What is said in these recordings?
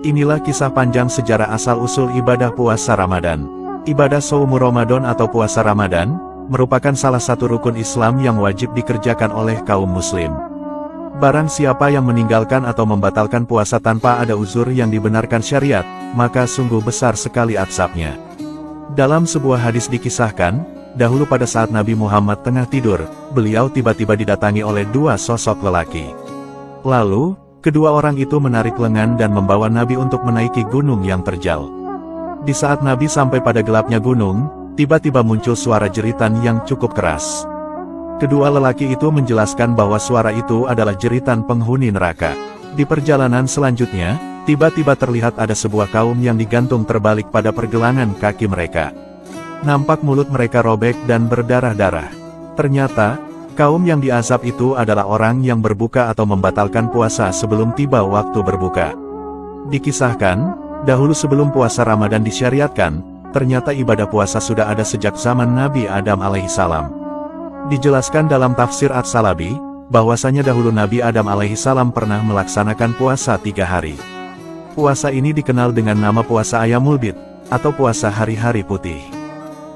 Inilah kisah panjang sejarah asal-usul ibadah puasa Ramadan. Ibadah Shaum Ramadan atau puasa Ramadan, merupakan salah satu rukun Islam yang wajib dikerjakan oleh kaum muslim. Barang siapa yang meninggalkan atau membatalkan puasa tanpa ada uzur yang dibenarkan syariat, maka sungguh besar sekali azabnya. Dalam sebuah hadis dikisahkan, dahulu pada saat Nabi Muhammad tengah tidur, beliau tiba-tiba didatangi oleh dua sosok lelaki. Lalu, kedua orang itu menarik lengan dan membawa Nabi untuk menaiki gunung yang terjal. Di saat Nabi sampai pada gelapnya gunung, tiba-tiba muncul suara jeritan yang cukup keras. Kedua lelaki itu menjelaskan bahwa suara itu adalah jeritan penghuni neraka. Di perjalanan selanjutnya, tiba-tiba terlihat ada sebuah kaum yang digantung terbalik pada pergelangan kaki mereka. Nampak mulut mereka robek dan berdarah-darah. Ternyata, kaum yang diazab itu adalah orang yang berbuka atau membatalkan puasa sebelum tiba waktu berbuka. Dikisahkan, dahulu sebelum puasa Ramadan disyariatkan, ternyata ibadah puasa sudah ada sejak zaman Nabi Adam alaihissalam. Dijelaskan dalam tafsir At-Salabi, bahwasanya dahulu Nabi Adam alaihissalam pernah melaksanakan puasa 3 hari. Puasa ini dikenal dengan nama puasa Ayyamul Bid, atau puasa hari-hari putih.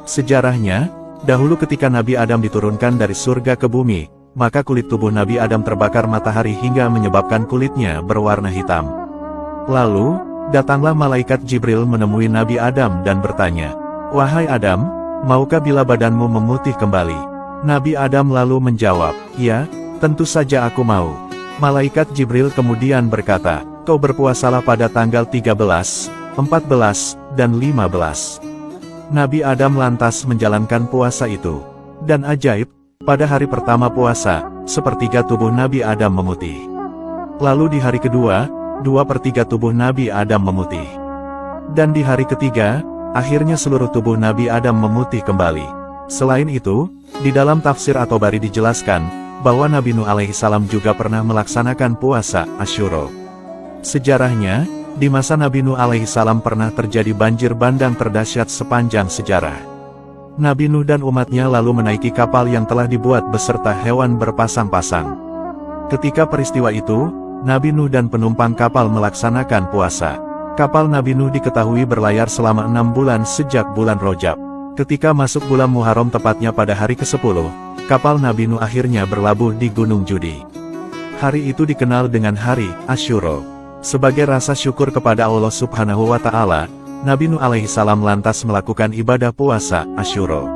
Sejarahnya, dahulu ketika Nabi Adam diturunkan dari surga ke bumi, maka kulit tubuh Nabi Adam terbakar matahari hingga menyebabkan kulitnya berwarna hitam. Lalu, datanglah malaikat Jibril menemui Nabi Adam dan bertanya, "Wahai Adam, maukah bila badanmu memutih kembali?" Nabi Adam lalu menjawab, "Ya, tentu saja aku mau." Malaikat Jibril kemudian berkata, "Kau berpuasalah pada tanggal 13, 14, dan 15. Nabi Adam lantas menjalankan puasa itu. Dan ajaib, pada hari pertama puasa, sepertiga tubuh Nabi Adam memutih. Lalu di hari kedua, 2/3 tubuh Nabi Adam memutih. Dan di hari ketiga, akhirnya seluruh tubuh Nabi Adam memutih kembali. Selain itu, di dalam tafsir At-Tabari dijelaskan, bahwa Nabi Nuh alaihissalam juga pernah melaksanakan puasa Asyura. Sejarahnya, di masa Nabi Nuh alaihissalam pernah terjadi banjir bandang terdahsyat sepanjang sejarah. Nabi Nuh dan umatnya lalu menaiki kapal yang telah dibuat beserta hewan berpasang-pasang. Ketika peristiwa itu, Nabi Nuh dan penumpang kapal melaksanakan puasa. Kapal Nabi Nuh diketahui berlayar selama 6 bulan sejak bulan Rajab. Ketika masuk bulan Muharram tepatnya pada hari ke-10, kapal Nabi Nuh akhirnya berlabuh di Gunung Judi. Hari itu dikenal dengan Hari Asyura. Sebagai rasa syukur kepada Allah Subhanahu wa Ta'ala, Nabi Nuh alaihissalam lantas melakukan ibadah puasa Asyura.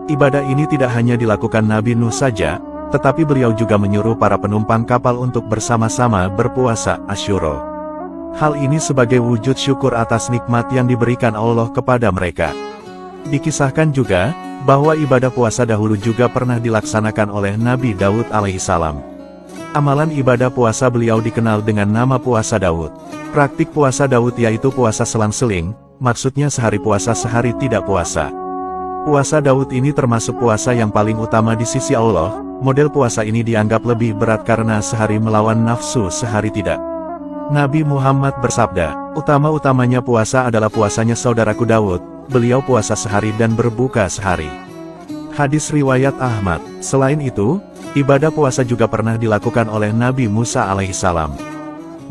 Ibadah ini tidak hanya dilakukan Nabi Nuh saja, tetapi beliau juga menyuruh para penumpang kapal untuk bersama-sama berpuasa Asyura. Hal ini sebagai wujud syukur atas nikmat yang diberikan Allah kepada mereka. Dikisahkan juga, bahwa ibadah puasa dahulu juga pernah dilaksanakan oleh Nabi Daud alaihissalam. Amalan ibadah puasa beliau dikenal dengan nama puasa Daud. Praktik puasa Daud yaitu puasa selang-seling, maksudnya sehari puasa sehari tidak puasa. Puasa Daud ini termasuk puasa yang paling utama di sisi Allah. Model puasa ini dianggap lebih berat karena sehari melawan nafsu sehari tidak. Nabi Muhammad bersabda, "Utama-utamanya puasa adalah puasanya saudaraku Daud, beliau puasa sehari dan berbuka sehari." Hadis riwayat Ahmad. Selain itu, ibadah puasa juga pernah dilakukan oleh Nabi Musa alaihissalam.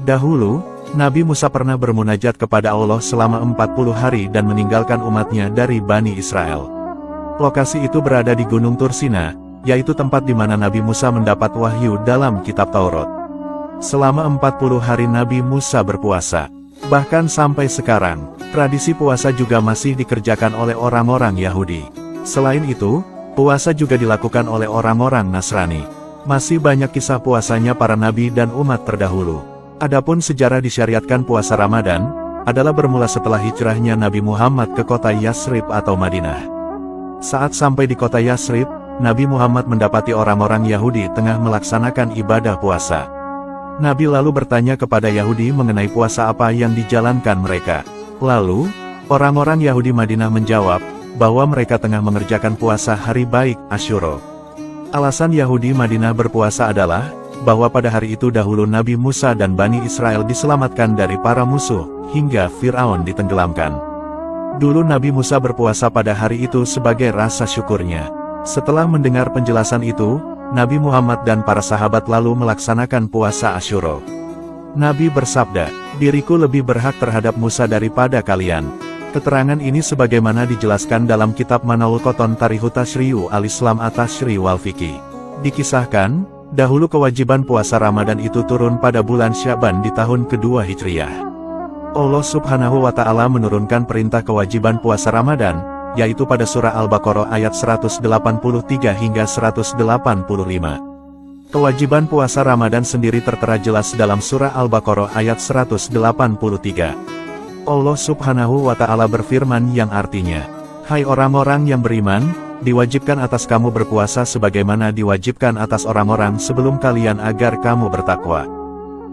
Dahulu, Nabi Musa pernah bermunajat kepada Allah selama 40 hari dan meninggalkan umatnya dari Bani Israel. Lokasi itu berada di Gunung Tursina, yaitu tempat di mana Nabi Musa mendapat wahyu dalam kitab Taurat. Selama 40 hari Nabi Musa berpuasa. Bahkan sampai sekarang, tradisi puasa juga masih dikerjakan oleh orang-orang Yahudi. Selain itu, puasa juga dilakukan oleh orang-orang Nasrani. Masih banyak kisah puasanya para nabi dan umat terdahulu. Adapun sejarah disyariatkan puasa Ramadan, adalah bermula setelah hijrahnya Nabi Muhammad ke kota Yasrib atau Madinah. Saat sampai di kota Yasrib, Nabi Muhammad mendapati orang-orang Yahudi tengah melaksanakan ibadah puasa. Nabi lalu bertanya kepada Yahudi mengenai puasa apa yang dijalankan mereka. Lalu, orang-orang Yahudi Madinah menjawab, bahwa mereka tengah mengerjakan puasa hari baik Asyura. Alasan Yahudi Madinah berpuasa adalah, bahwa pada hari itu dahulu Nabi Musa dan Bani Israel diselamatkan dari para musuh, hingga Fir'aun ditenggelamkan. Dulu Nabi Musa berpuasa pada hari itu sebagai rasa syukurnya. Setelah mendengar penjelasan itu, Nabi Muhammad dan para sahabat lalu melaksanakan puasa Asyura. Nabi bersabda, "Diriku lebih berhak terhadap Musa daripada kalian." Keterangan ini sebagaimana dijelaskan dalam kitab Manaul Koton Tarihu Tashri'u al-Islam at-Tashri' wal Fiqh. Dikisahkan, dahulu kewajiban puasa Ramadan itu turun pada bulan Sya'ban di tahun kedua Hijriyah. Allah Subhanahu wa Ta'ala menurunkan perintah kewajiban puasa Ramadan, yaitu pada surah Al-Baqarah ayat 183 hingga 185. Kewajiban puasa Ramadan sendiri tertera jelas dalam surah Al-Baqarah ayat 183. Allah Subhanahu wa Ta'ala berfirman yang artinya, "Hai orang-orang yang beriman, diwajibkan atas kamu berpuasa sebagaimana diwajibkan atas orang-orang sebelum kalian agar kamu bertakwa."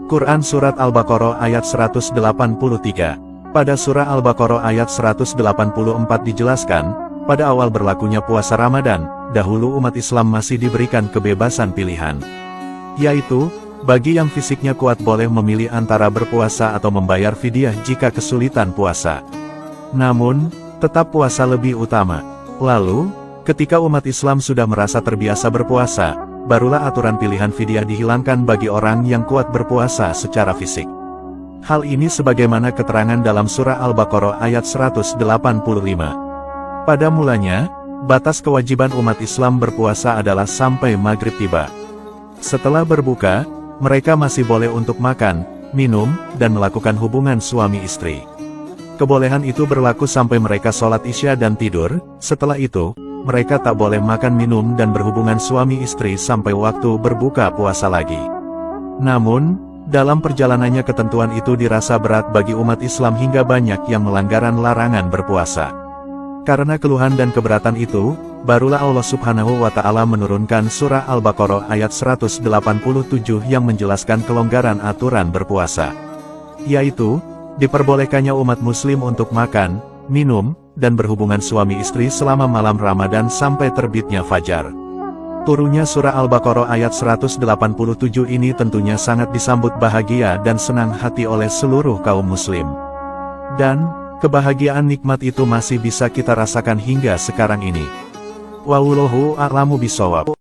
Quran Surat Al-Baqarah ayat 183. Pada surah Al-Baqarah ayat 184 dijelaskan, pada awal berlakunya puasa Ramadan, dahulu umat Islam masih diberikan kebebasan pilihan. Yaitu, bagi yang fisiknya kuat boleh memilih antara berpuasa atau membayar fidyah jika kesulitan puasa. Namun, tetap puasa lebih utama. Lalu, ketika umat Islam sudah merasa terbiasa berpuasa, barulah aturan pilihan fidyah dihilangkan bagi orang yang kuat berpuasa secara fisik. Hal ini sebagaimana keterangan dalam surah Al-Baqarah ayat 185. Pada mulanya, batas kewajiban umat Islam berpuasa adalah sampai maghrib tiba. Setelah berbuka, mereka masih boleh untuk makan, minum, dan melakukan hubungan suami istri. Kebolehan itu berlaku sampai mereka sholat isya dan tidur. Setelah itu, mereka tak boleh makan minum dan berhubungan suami istri sampai waktu berbuka puasa lagi. Namun, dalam perjalanannya ketentuan itu dirasa berat bagi umat Islam hingga banyak yang melanggaran larangan berpuasa. Karena keluhan dan keberatan itu, barulah Allah Subhanahu wa Ta'ala menurunkan surah Al-Baqarah ayat 187 yang menjelaskan kelonggaran aturan berpuasa. Yaitu, diperbolehkannya umat muslim untuk makan, minum, dan berhubungan suami istri selama malam Ramadan sampai terbitnya fajar. Turunnya surah Al-Baqarah ayat 187 ini tentunya sangat disambut bahagia dan senang hati oleh seluruh kaum muslim. Dan, kebahagiaan nikmat itu masih bisa kita rasakan hingga sekarang ini. Wallahu a'lamu bishawab.